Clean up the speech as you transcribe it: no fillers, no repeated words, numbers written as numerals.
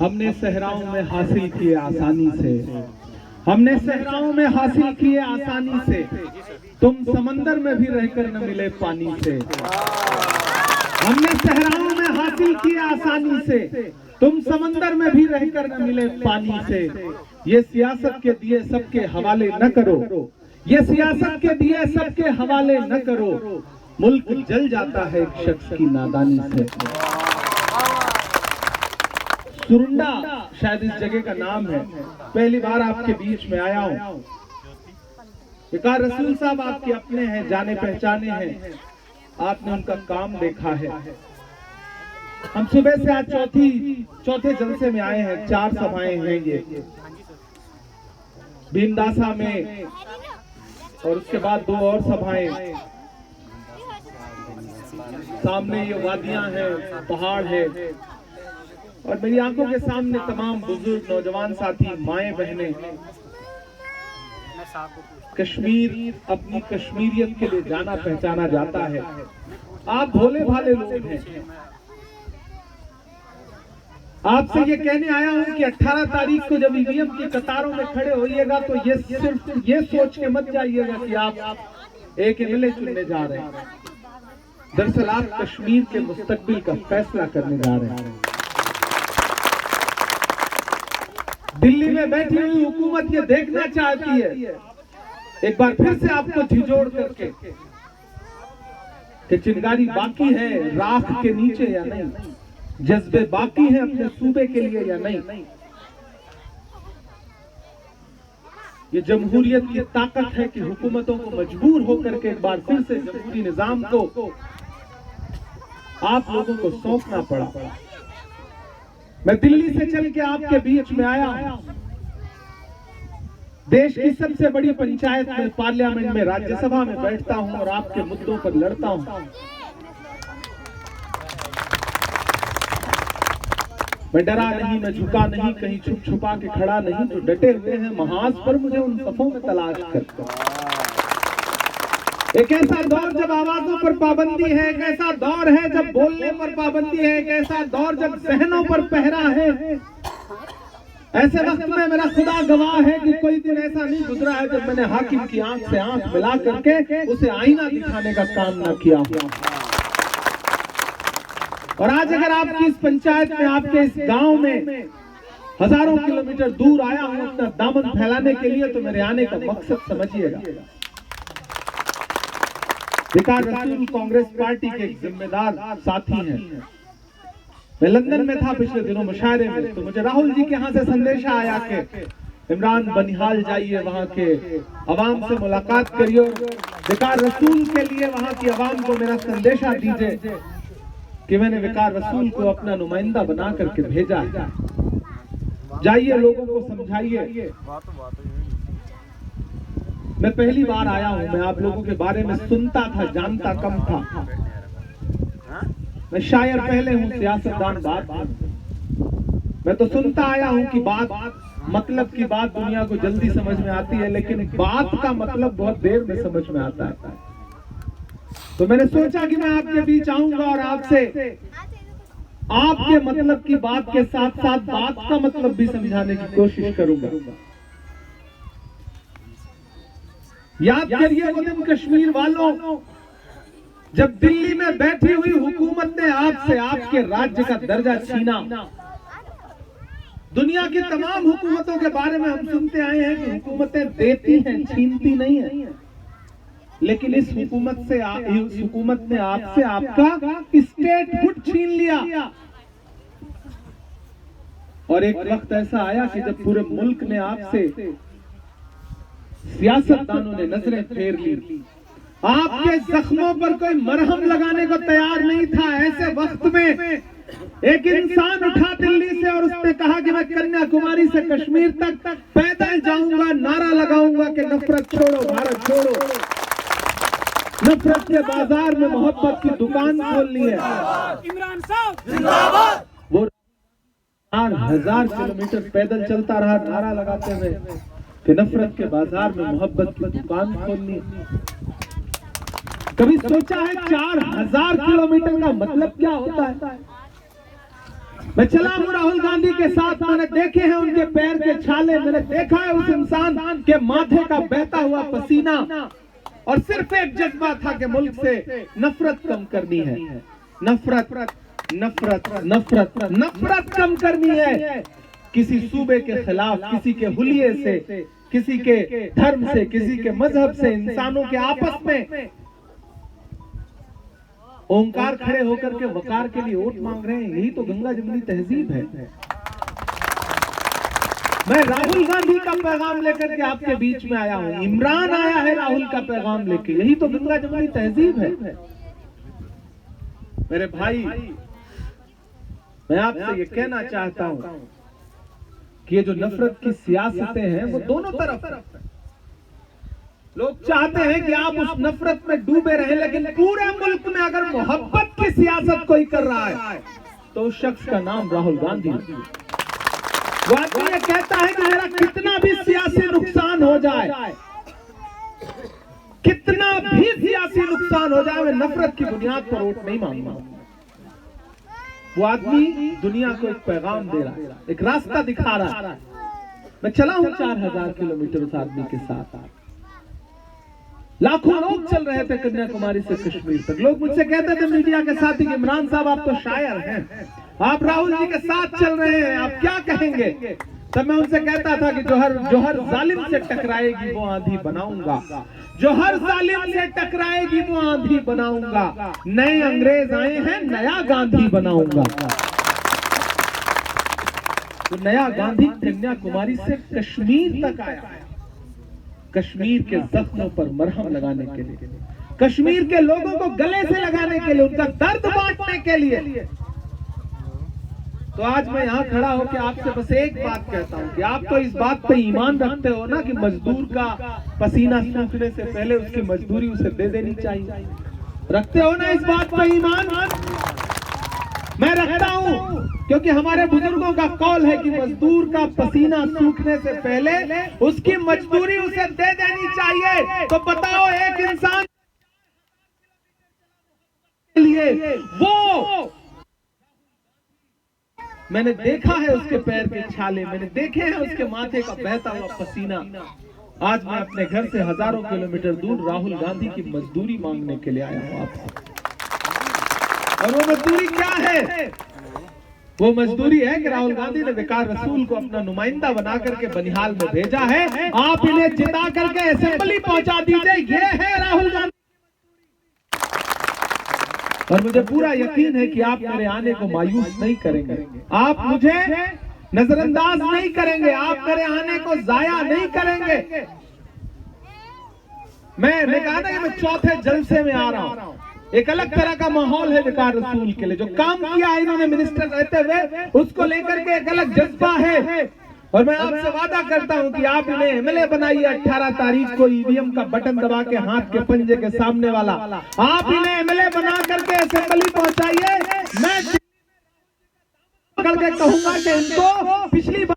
हमने सहराओं में हासिल किए आसानी से, हमने सहराओं में हासिल किए आसानी से, तुम समंदर में भी रहकर न मिले पानी से। हमने सहराओं में हासिल किए आसानी से, तुम समंदर में भी रहकर न मिले पानी से। ये सियासत के दिए सबके हवाले न करो, ये सियासत के दिए सबके हवाले न करो, मुल्क जल जाता है एक शख्स की नादानी से। सुरुंडा शायद इस जगह का नाम है। पहली बार आपके बीच में आया हूं। विकार रसूल साहब आपके अपने हैं, जाने पहचाने हैं, आपने उनका काम देखा है। हम सुबह से आज चौथे जलसे में आए हैं। 4 सभाएं हैं ये, भीमदासा में और उसके बाद 2 और सभाएं। सामने ये वादियां हैं, पहाड़ है, और मेरी आंखों के सामने तमाम बुजुर्ग नौजवान साथी, माएं बहनें। कश्मीर अपनी कश्मीरियत के लिए जाना पहचाना जाता है। आप भोले भाले लोग हैं। आपसे ये कहने आया हूं कि 18 तारीख को जब ईवीएम की कतारों में खड़े होइएगा तो ये सिर्फ ये सोच के मत जाइएगा कि आप एक एमएलए चुनने जा रहे हैं। दरअसल आप कश्मीर के मुस्तकबिल का फैसला करने जा रहे हैं। दिल्ली में बैठी हुई हुकूमत ये देखना चाहती है एक बार फिर से आपको झिझोड़ करके कि चिंगारी बाकी है राख के नीचे या नहीं, जज्बे बाकी हैं अपने सूबे के लिए या नहीं। ये जमहूरियत की ताकत है कि हुकूमतों को मजबूर होकर के एक बार फिर से जमहूरी निजाम को आप लोगों को सौंपना पड़ा। मैं दिल्ली से चल के आपके बीच में आया हूं। देश की सबसे बड़ी पंचायत में, पार्लियामेंट में, राज्यसभा में बैठता हूं और आपके मुद्दों पर लड़ता हूं। मैं डरा नहीं, मैं झुका नहीं, कहीं छुप छुपा के खड़ा नहीं, तो डटे हुए हैं महाज पर मुझे उन सफों में तलाश करता। एक ऐसा दौर जब आवाजों पर पाबंदी है, एक ऐसा दौर है जब बोलने पर पाबंदी है, एक ऐसा दौर जब सहनों पर पहरा है। ऐसे वक्त में मेरा खुदा गवाह है कि कोई दिन ऐसा नहीं गुजरा है जब मैंने हाकिम की आंख से आंख मिला करके उसे आईना दिखाने का काम ना किया। और आज अगर आपकी इस पंचायत में, आपके इस गांव में हजारों किलोमीटर दूर आया हूं अपना दामन फैलाने के लिए, तो मेरे आने का मकसद समझिएगा। विकार रसूल कांग्रेस पार्टी के जिम्मेदार साथी हैं। मैं लंदन में था पिछले दिनों मुशायरे में, तो मुझे राहुल जी के यहाँ से संदेशा आया कि इमरान बनिहाल जाइए, वहाँ के अवाम से मुलाकात करिए, विकार रसूल के लिए वहाँ की अवाम को मेरा संदेशा दीजिए कि मैंने विकार रसूल को अपना नुमाइंदा बना करके भेजा है। जाइए, लोगों को समझाइए। मैं पहली बार आया हूं, मैं आप लोगों के बारे में सुनता था, जानता कम था। मैं शायर पहले हूं, सियासतदान बाद। मैं तो सुनता आया हूं कि बात, मतलब की बात दुनिया को जल्दी समझ में आती है, लेकिन बात का मतलब बहुत देर में समझ में आता है। तो मैंने सोचा कि मैं आपके बीच आऊंगा और आपसे आपके मतलब की बात के साथ साथ बात का मतलब भी समझाने की कोशिश करूंगा। याद करिए वो दिन कश्मीर वालों, जब दिल्ली में बैठी हुई हुकूमत ने आपसे आपके राज्य का दर्जा छीना। दुनिया की तमाम हुकूमतों के बारे में हम सुनते आए हैं कि हुकूमतें देती हैं, छीनती नहीं है, लेकिन इस हुकूमत ने आपसे आपका स्टेटहुड छीन लिया। और एक वक्त ऐसा आया कि जब पूरे मुल्क ने आपसे, सियासतदानों ने नजरें फेर ली, आपके जख्मों पर कोई मरहम लगाने को तैयार नहीं था। ऐसे वक्त में एक इंसान उठा दिल्ली से और उसने कहा कि मैं कन्याकुमारी से कश्मीर तक पैदल जाऊंगा, नारा लगाऊंगा कि नफरत छोड़ो, भारत छोड़ो। नफरत के बाजार में मोहब्बत की दुकान खोलनी है। इमरान साहब जिंदाबाद। वो 4,000 किलोमीटर पैदल चलता रहा नारा लगाते हुए कि नफरत के बाजार में मोहब्बत की दुकान खोलनी। कभी सोचा है 4,000 किलोमीटर का मतलब क्या होता है? मैं चला हूँ राहुल गांधी के साथ, मैंने देखे हैं उनके पैर के छाले, मैंने देखा है उस इंसान के माथे का बहता हुआ पसीना, और सिर्फ एक जज्बा था कि मुल्क से नफरत कम करनी है, नफरत नफरत नफरत नफरत कम करनी है, किसी सूबे के खिलाफ, किसी के हुलिये से, किसी के धर्म से, किसी के मजहब से, इंसानों के आपस में ओंकार खड़े होकर के वकार के लिए वोट मांग रहे हैं। यही तो गंगा जमुनी तहजीब है। मैं राहुल गांधी का पैगाम लेकर के आपके बीच में आया हूं, इमरान आया है राहुल का पैगाम लेके, यही तो गंगा जमुनी तहजीब है। मेरे भाई, मैं आपसे ये कहना चाहता हूं कि ये जो नफरत की सियासतें हैं वो दोनों तरफ, लोग चाहते हैं कि आप उस नफरत में डूबे रहें, लेकिन पूरे मुल्क में अगर मोहब्बत की सियासत कोई कर रहा है तो उस शख्स का नाम राहुल गांधी है। वो आदमी ये कहता है कि मेरा कितना भी सियासी नुकसान हो जाए, कितना भी सियासी नुकसान हो जाए, मैं नफरत की बुनियाद पर वोट नहीं मांगूंगा। वो आदमी दुनिया को एक पैगाम दे रहा है, एक रास्ता दिखा रहा है। मैं चला हूं 4000 किलोमीटर उस आदमी के साथ, लाखों लोग चल रहे थे कन्याकुमारी से कश्मीर तक। लोग मुझसे कहते थे मीडिया के साथ ही, इमरान साहब आप तो शायर हैं, आप राहुल जी के साथ चल रहे हैं, आप क्या कहेंगे? तब मैं उनसे कहता था कि जो हर जालिम से टकराएगी वो आंधी बनाऊंगा, जो हर जालिम से टकराएगी वो आंधी बनाऊंगा। नए अंग्रेज आए हैं, नया गांधी बनाऊंगा। तो नया गांधी कन्याकुमारी से कश्मीर तक आया, कश्मीर के जख्मों पर मरहम लगाने के लिए, कश्मीर के लोगों को गले से लगाने के लिए, उनका दर्द बांटने के लिए। तो आज मैं यहाँ खड़ा होकर आपसे बस एक बात कहता हूँ कि आप तो इस बात पे ईमान रखते हो ना कि मजदूर का पसीना सूखने से पहले उसकी मजदूरी उसे दे देनी चाहिए, रखते हो ना इस बात पे ईमान? मैं रखता हूँ, क्योंकि हमारे बुजुर्गों का कौल है कि मजदूर का पसीना सूखने से पहले उसकी मजदूरी उसे दे देनी चाहिए। तो बताओ, एक इंसान के लिए वो, मैंने देखा है उसके पैर के छाले, मैंने देखे हैं उसके माथे का बहता हुआ पसीना। आज मैं अपने घर से हजारों किलोमीटर दूर राहुल गांधी की मजदूरी मांगने के लिए आया हूं आपसे। और वो मजदूरी क्या है? वो मजदूरी है कि राहुल गांधी ने विकार रसूल को अपना नुमाइंदा बना करके बनिहाल में भेजा है, आप इन्हें जिता करके असेंबली पहुंचा दीजिए, ये है राहुल गांधी। और मुझे पूरा यकीन है कि आप मेरे आने को मायूस नहीं करेंगे, आप मुझे नजरअंदाज नहीं करेंगे, आप मेरे आने को जाया नहीं करेंगे। मैंने कहा ना कि मैं चौथे जलसे में आ रहा हूं, एक अलग तरह का माहौल है विकार रसूल के लिए। जो काम किया है इन्होंने मिनिस्टर रहते हुए, उसको लेकर के एक अलग जज्बा है। और मैं आपसे वादा करता हूं कि आप इन्हें एमएलए बनाइए 18 तारीख को, ईवीएम का बटन दबा के हाथ के पंजे के सामने वाला, आप इन्हें एमएलए बना करके असेंबली पहुंचाइए। मैं कहूंगा कि इनको पिछली बार